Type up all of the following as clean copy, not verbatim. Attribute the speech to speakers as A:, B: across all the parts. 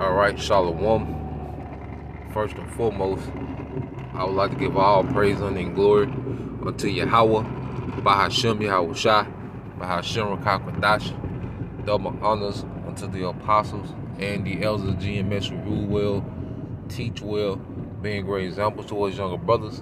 A: All right, Shalom. First and foremost, I would like to give all praise, honor, and glory unto Yahweh, Bahashem Yahweh Shai, Bahashem Rakakwadash. Double honors unto the apostles and the elders of GMS who rule well, teach well, being great examples towards younger brothers.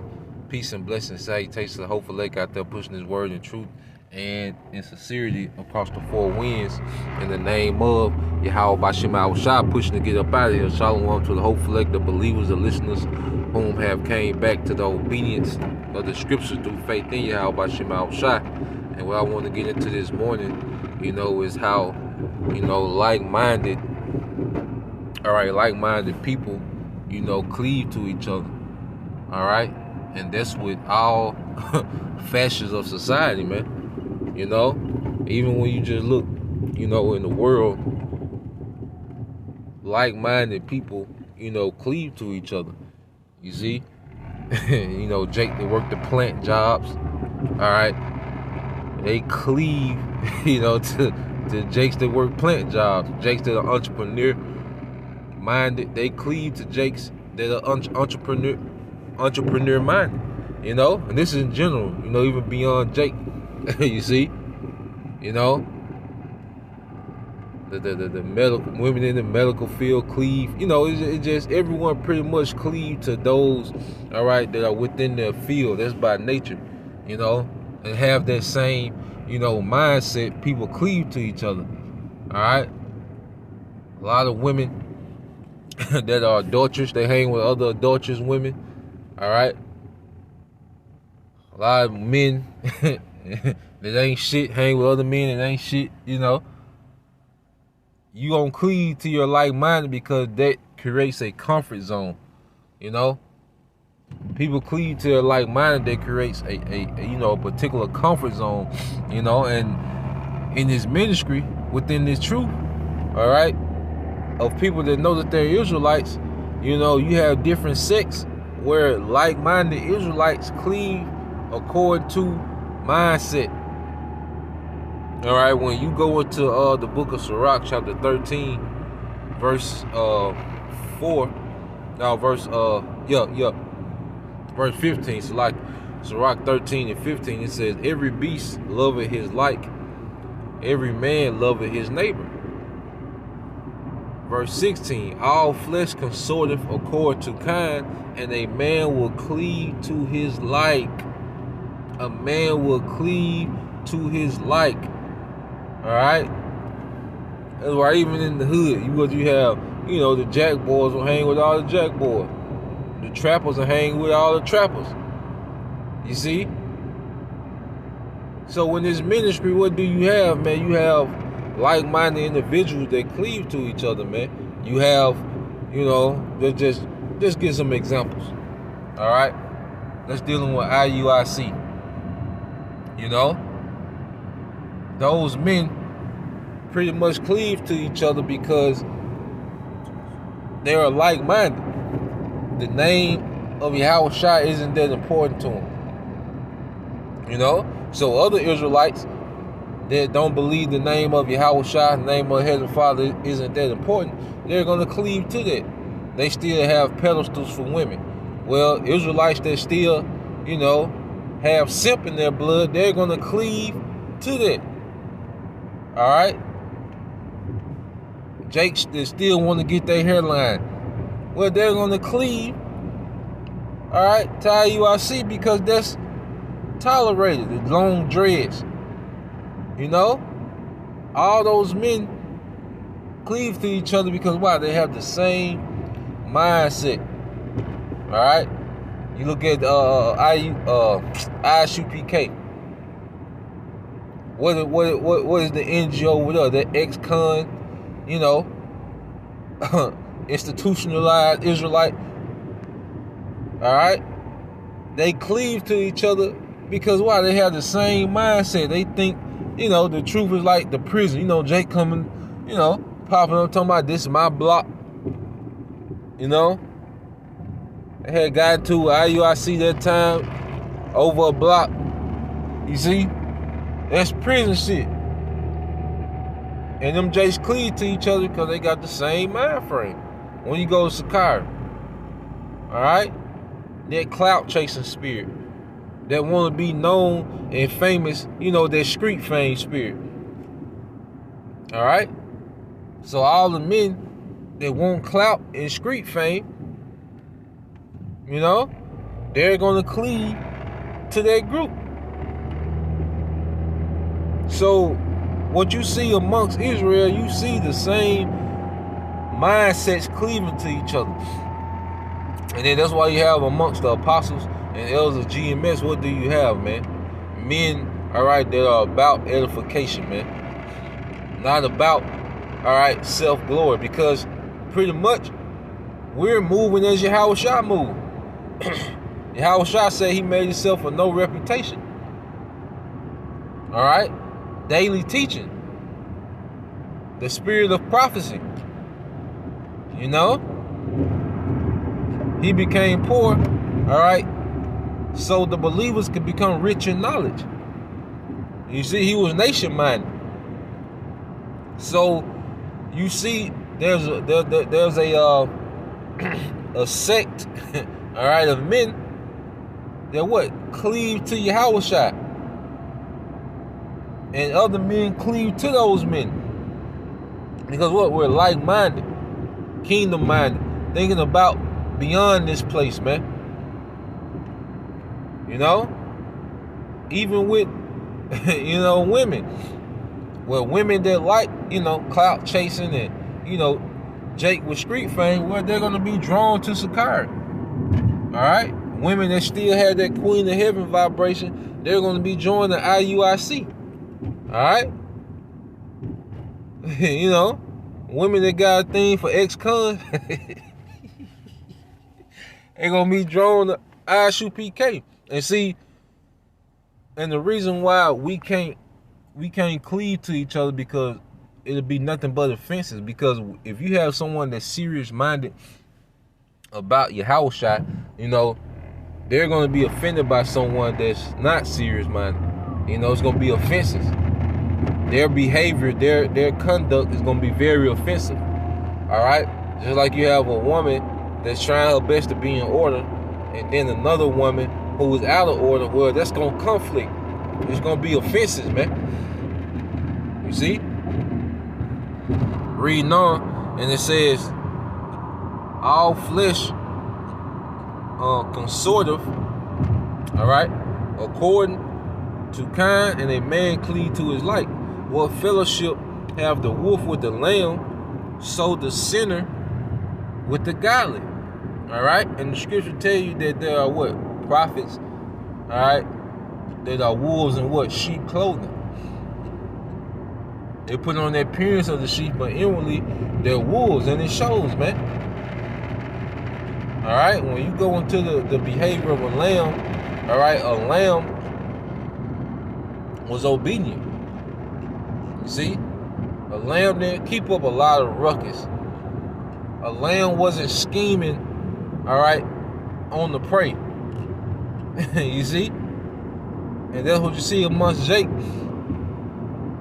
A: Peace and blessings, salutations to the hopeful lake out there pushing his word in truth and in sincerity across the four winds in the name of Yahweh Bashem Awashai, pushing to get up out of here. Shalom to the hopeful lake, the believers, the listeners whom have came back to the obedience of the scriptures through faith in Yahweh Bashem Awashai. And what I want to get into this morning, is how, like-minded people, cleave to each other. All right? And that's with all factions of society, man. Even when you just look, in the world, like-minded people, cleave to each other. You see? Jake, they work the plant jobs. All right? They cleave, to Jakes that work plant jobs. Jakes that are entrepreneur-minded. They cleave to Jakes that are entrepreneur-minded. And this is in general, even beyond Jake. You see? The medical women in the medical field cleave. It's just everyone pretty much cleave to those, all right, that are within their field. That's by nature, and have that same, mindset. People cleave to each other. All right. A lot of women that are adulterous, they hang with other adulterous women. All right. A lot of men that ain't shit hang with other men that ain't shit. You gonna cleave to your like-minded because that creates a comfort zone. People cleave to their like-minded, that creates a particular comfort zone. And in this ministry, within this truth, all right, of people that know that they're Israelites, you have different sects where like-minded Israelites cleave according to mindset. All right, when you go into the book of Sirach, chapter 13, verse 15. So like Sirach 13 and 15, it says, "Every beast loveth his like, every man loveth his neighbor." Verse 16, "All flesh consorteth according to kind, and a man will cleave to his like." A man will cleave to his like. All right? That's why even in the hood, you have, the jack boys will hang with all the jack boys. The trappers will hang with all the trappers. You see? So in this ministry, what do you have, man? You have like-minded individuals that cleave to each other, man. You have, just get some examples. All right? Let's deal with IUIC. Those men pretty much cleave to each other because they are like-minded. The name of Yahweh Shai isn't that important to them. So other Israelites that don't believe the name of Yahweh Shai, the name of Heavenly Father, isn't that important, they're going to cleave to that. They still have pedestals for women. Well, Israelites that still, have simp in their blood, they're going to cleave to that. All right? Jakes that still want to get their hairline, well, they're going to cleave, all right, to IUIC because that's tolerated, the long dreads. All those men cleave to each other because why? They have the same mindset. All right? You look at ISUPK. What is the NGO with us? That ex-con, institutionalized Israelite. All right? They cleave to each other because why? They have the same mindset. They think, the truth is like the prison. Jake coming, popping up talking about this is my block. They had gotten to IUIC that time over a block. You see? That's prison shit. And them Jakes cleave to each other because they got the same mind frame. when you go to Sakari. All right? That clout chasing spirit. That want to be known and famous, that street fame spirit. All right? So all the men that want clout and street fame, they're going to cleave to that group. So what you see amongst Israel, you see the same mindsets cleaving to each other. And then that's why you have amongst the apostles and elders of GMS, what do you have, man? Men, all right, that are about edification, man. Not about, all right, self-glory. Because pretty much we're moving as Yahushua moved. Yahushua said he made himself a no reputation. All right? Daily teaching. The spirit of prophecy. He became poor, all right, so the believers could become rich in knowledge. You see, he was nation-minded. So you see, there's a sect, all right, of men that cleave to Yahushua, and other men cleave to those men because we're like-minded, kingdom-minded, thinking about beyond this place, man. Even with women. Well, women that like, clout chasing and, Jake with street fame, they're going to be drawn to Sakari. All right? Women that still have that Queen of Heaven vibration, they're going to be joining the IUIC. All right? Women that got a thing for ex-cons, they're going to be drawn to ISU PK. And see, and the reason why we can't cleave to each other, because it'll be nothing but offenses. Because if you have someone that's serious-minded about Yahushua, they're going to be offended by someone that's not serious-minded. It's going to be offenses. Their behavior, their conduct is going to be very offensive. All right? Just like you have a woman that's trying her best to be in order, and then another woman who is out of order, well, that's going to conflict. It's going to be offenses, man. You see? Reading on, and it says, all flesh consortive, all right, according to kind, and a man cleave to his like. What fellowship have the wolf with the lamb, so the sinner with the godly. All right? And the scripture tell you that there are prophets, all right, that are wolves in sheep clothing. They put on the appearance of the sheep, but inwardly they're wolves, and it shows, man. All right? When you go into the behavior of a lamb, all right, a lamb was obedient. You see? A lamb didn't keep up a lot of ruckus. A lamb wasn't scheming, all right, on the prey. You see? And that's what you see amongst Jake.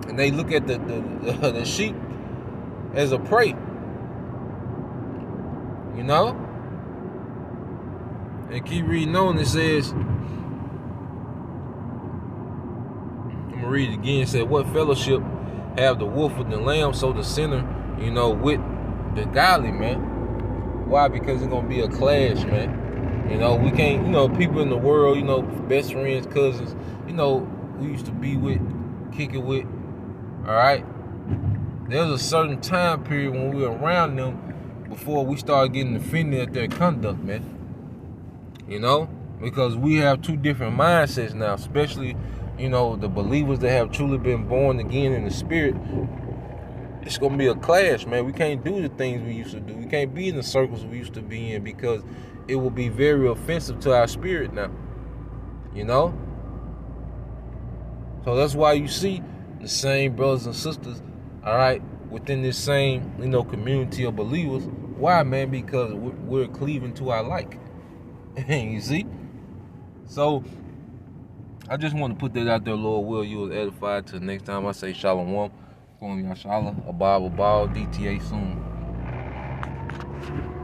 A: And they look at the sheep as a prey. And keep reading on. It says, I'm going to read it again. It said, what fellowship have the wolf with the lamb, so the sinner, with the godly, man. Why? Because it's going to be a clash, man. We can't, people in the world, best friends, cousins, we used to be with, kick it with, all right? There was a certain time period when we were around them before we started getting offended at their conduct, man. Because we have two different mindsets now, especially, the believers that have truly been born again in the spirit. It's going to be a clash, man. We can't do the things we used to do. We can't be in the circles we used to be in, because it will be very offensive to our spirit now. So that's why you see the same brothers and sisters, all right, within this same, community of believers. Why, man? Because we're cleaving to our like. You see? So I just want to put that out there, Lord will. You was edified. Till next time I say shalom. Yashala, Abba, DTA soon. Peace.